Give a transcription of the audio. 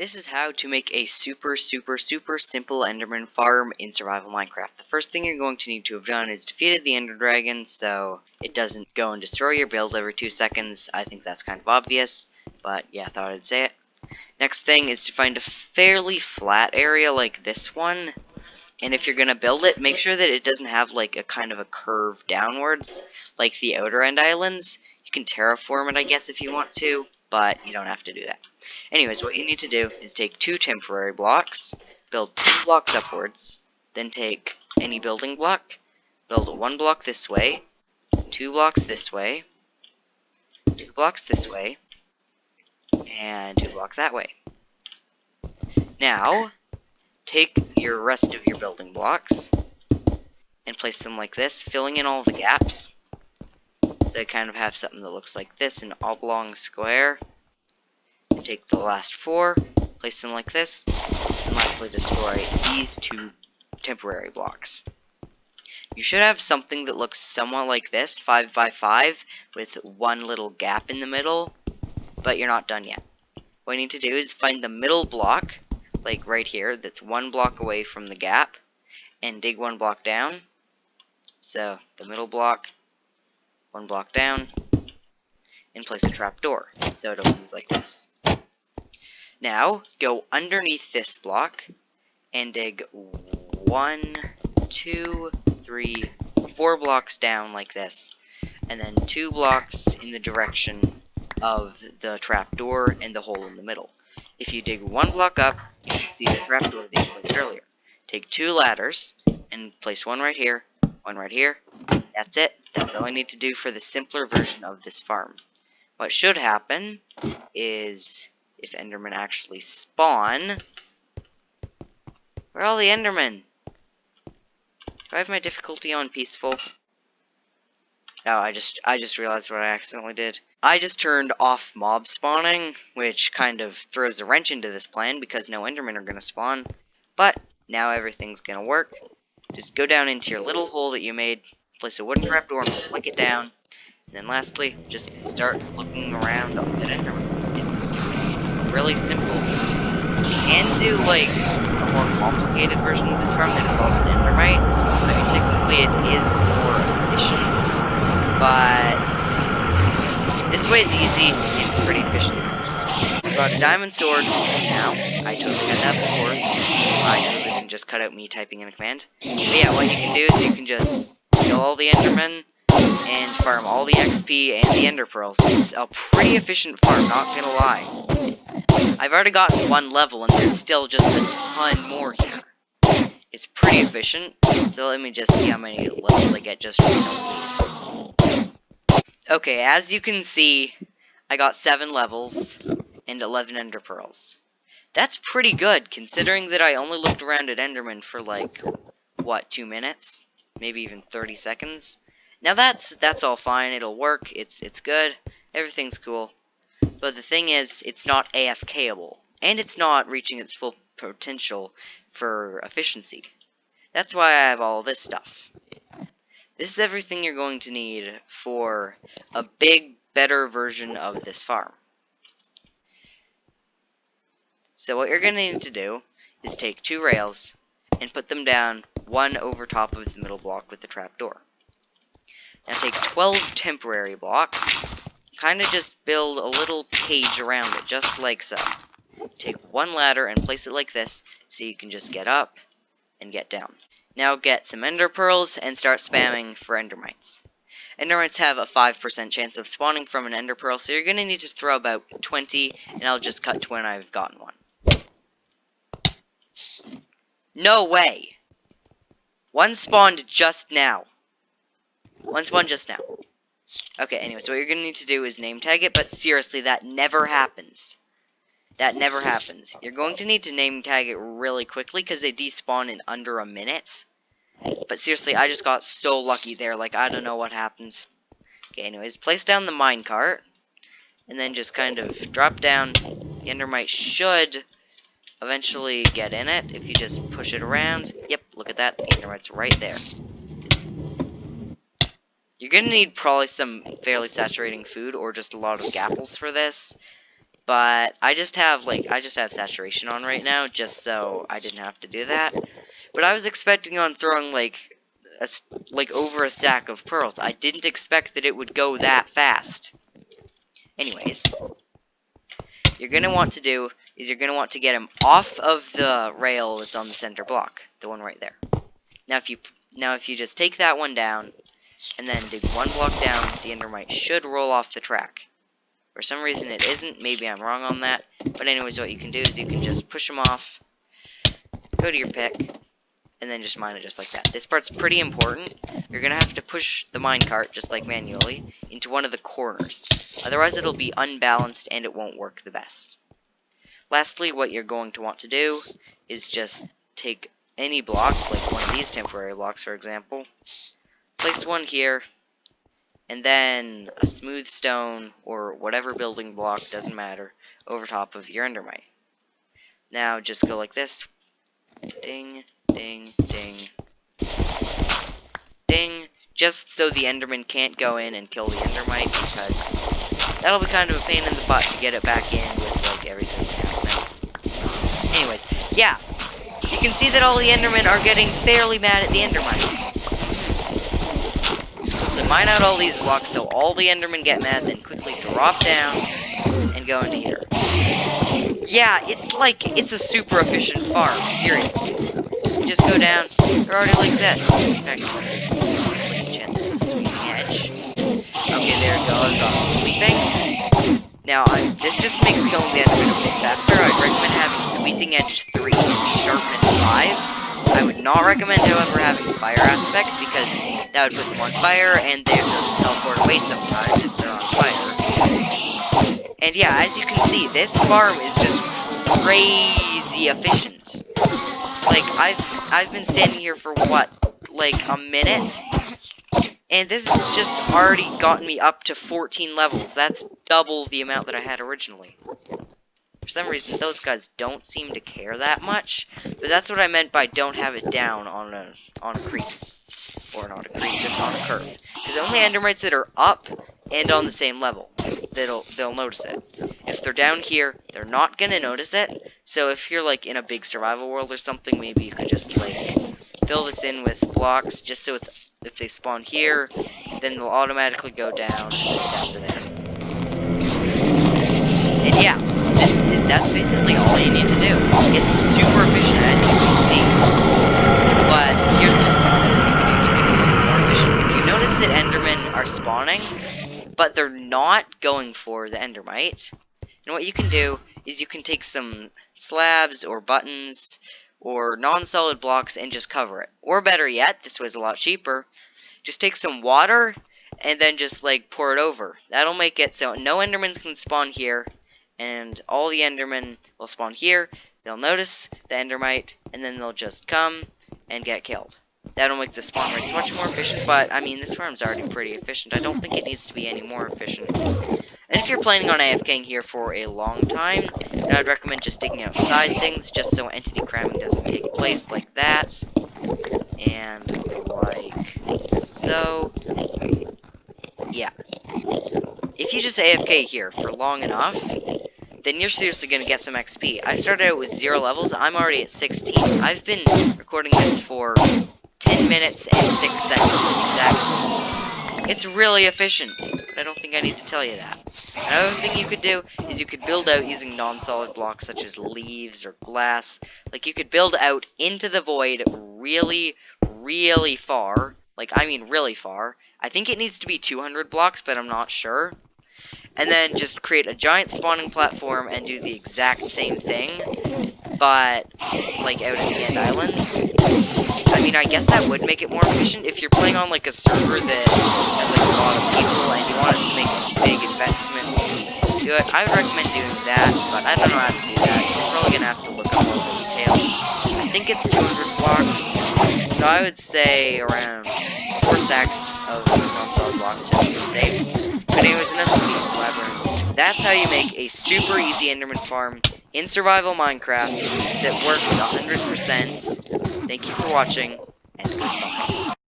This is how to make a super simple enderman farm in survival Minecraft. The first thing you're going to need to have done is defeated the ender dragon so it doesn't go and destroy your build every 2 seconds. I think that's kind of obvious, but yeah, I thought I'd say it. Next thing is to find a fairly flat area like this one. And if you're going to build it, make sure that it doesn't have like a kind of a curve downwards like the outer end islands. You can terraform it, I guess, if you want to, but you don't have to do that. Anyways, what you need to do is take 2 temporary blocks, build 2 blocks upwards, then take any building block, build 1 block this way, 2 blocks this way, 2 blocks this way, and 2 blocks that way. Now, take your rest of your building blocks and place them like this, filling in all the gaps. So you kind of have something that looks like this, an oblong square. Take the last 4, place them like this, and lastly destroy these 2 temporary blocks. You should have something that looks somewhat like this, 5 by 5, with 1 little gap in the middle, but you're not done yet. What you need to do is find the middle block, like right here, that's 1 block away from the gap, and dig 1 block down. So, the middle block, 1 block down, and place a trapdoor, so it opens like this. Now, go underneath this block, and dig 1, 2, 3, 4 blocks down like this, and then 2 blocks in the direction of the trapdoor and the hole in the middle. If you dig 1 block up, you can see the trapdoor that you placed earlier. Take 2 ladders, and place 1 right here, 1 right here. That's it. That's all I need to do for the simpler version of this farm. What should happen is, if endermen actually spawn... Where are all the endermen? Do I have my difficulty on peaceful? Oh, I just realized what I accidentally did. I just turned off mob spawning, which kind of throws a wrench into this plan because no endermen are going to spawn. But now everything's going to work. Just go down into your little hole that you made, place a wooden trapdoor and flick it down. And then lastly, just start looking around at endermen. It's really simple. You can do like a more complicated version of this farm that involves an endermite. I mean, technically it is more efficient, but this way is easy. It's pretty efficient. Just got a diamond sword now. I totally had that before. I totally can just cut out me typing in a command. But yeah, what you can do is you can just kill all the endermen and farm all the XP and the ender pearls. It's a pretty efficient farm, not gonna lie. I've already gotten 1 level, and there's still just a ton more here. It's pretty efficient, so let me just see how many levels I get just from these. Okay, as you can see, I got 7 levels and 11 ender pearls. That's pretty good, considering that I only looked around at endermen for like, what, 2 minutes? Maybe even 30 seconds? Now that's all fine, it'll work, it's good, everything's cool. But the thing is, it's not AFKable, and it's not reaching its full potential for efficiency. That's why I have all this stuff. This is everything you're going to need for a big, better version of this farm. So what you're going to need to do is take 2 rails and put them down 1 over top of the middle block with the trapdoor. Now take 12 temporary blocks, kind of just build a little cage around it, just like so. Take 1 ladder and place it like this, so you can just get up and get down. Now get some ender pearls and start spamming for endermites. Endermites have a 5% chance of spawning from an ender pearl, so you're going to need to throw about 20, and I'll just cut to when I've gotten 1. No way! 1 spawned just now. 1 spawned just now. Okay, anyways, what you're going to need to do is name tag it, but seriously, that never happens. That never happens. You're going to need to name tag it really quickly, because they despawn in under a minute. But seriously, I just got so lucky there, like, I don't know what happens. Okay, anyways, place down the minecart, and then just kind of drop down. The endermite should eventually get in it, if you just push it around. Yep, look at that, the endermite's right there. You're going to need probably some fairly saturating food, or just a lot of gapples for this. but I just have saturation on right now, just so I didn't have to do that. But I was expecting on throwing over a stack of pearls. I didn't expect that it would go that fast. Anyways, you're gonna want to get him off of the rail that's on the center block, the one right there. Now if you just take that one down and then dig one block down, the endermite should roll off the track. For some reason it isn't, maybe I'm wrong on that, but anyways, what you can do is you can just push him off, go to your pick, and then just mine it just like that. This part's pretty important. You're gonna have to push the minecart, just like manually, into one of the corners. Otherwise it'll be unbalanced and it won't work the best. Lastly, what you're going to want to do is just take any block, like one of these temporary blocks for example, place one here, and then a smooth stone, or whatever building block, doesn't matter, over top of your endermite. Now just go like this. Ding, ding, ding. Ding. Just so the enderman can't go in and kill the endermite, because that'll be kind of a pain in the butt to get it back in with, like, everything happening. Anyways, yeah. You can see that all the endermen are getting fairly mad at the endermite. So mine out all these blocks so all the endermen get mad, then quickly drop down and go into here. Yeah, it's a super efficient farm, seriously. You just go down, they're already like this. In fact, this is sweeping edge. Okay, there it goes, sweeping. Now, this just makes killing the enderman a bit faster. I'd recommend having sweeping edge 3 and sharpness 5. I would not recommend, however, having fire aspect, because that would put them on fire, and they would just teleport away sometimes if they're on fire. And yeah, as you can see, this farm is just crazy efficient. Like, I've been standing here for what, like a minute? And this has just already gotten me up to 14 levels. That's double the amount that I had originally. For some reason, those guys don't seem to care that much, but that's what I meant by don't have it down on a crease. Or not a crease, just on a curve. Because only endermites that are up and on the same level, they'll notice it. If they're down here, they're not gonna notice it. So if you're like in a big survival world or something, maybe you could just like fill this in with blocks, just so it's, if they spawn here, then they'll automatically go down to there. And yeah, that's basically all you need to do. It's super efficient, as you can see. But here's just something you can do to make it a little more efficient. If you notice that endermen are spawning, but they're not going for the endermite, and what you can do is you can take some slabs or buttons or non-solid blocks and just cover it. Or better yet, this was a lot cheaper, just take some water and then just like pour it over. That'll make it so no endermen can spawn here, and all the endermen will spawn here. They'll notice the endermite, and then they'll just come and get killed. That'll make the spawn rates much more efficient, but I mean, this farm's already pretty efficient. I don't think it needs to be any more efficient. And if you're planning on AFKing here for a long time, then I'd recommend just digging outside things, just so entity cramming doesn't take place like that. And like so. Yeah. If you just AFK here for long enough, then you're seriously going to get some XP. I started out with 0 levels, I'm already at 16. I've been recording this for 10 minutes and 6 seconds exactly. It's really efficient, but I don't think I need to tell you that. Another thing you could do is you could build out using non-solid blocks such as leaves or glass. Like, you could build out into the void really, really far. Like, I mean really far. I think it needs to be 200 blocks, but I'm not sure. And then just create a giant spawning platform and do the exact same thing, but like out at the end islands. I mean, I guess that would make it more efficient if you're playing on like a server that has like a lot of people and you wanted to make big investments to it. I would recommend doing that, but I don't know how to do that. You're probably gonna have to look up all the details. I think it's 200 blocks, so I would say around 4 stacks of non-solid blocks just to be safe. But anyways, enough of me blabbering. That's how you make a super easy enderman farm in survival Minecraft that works 100%. Thank you for watching, and goodbye.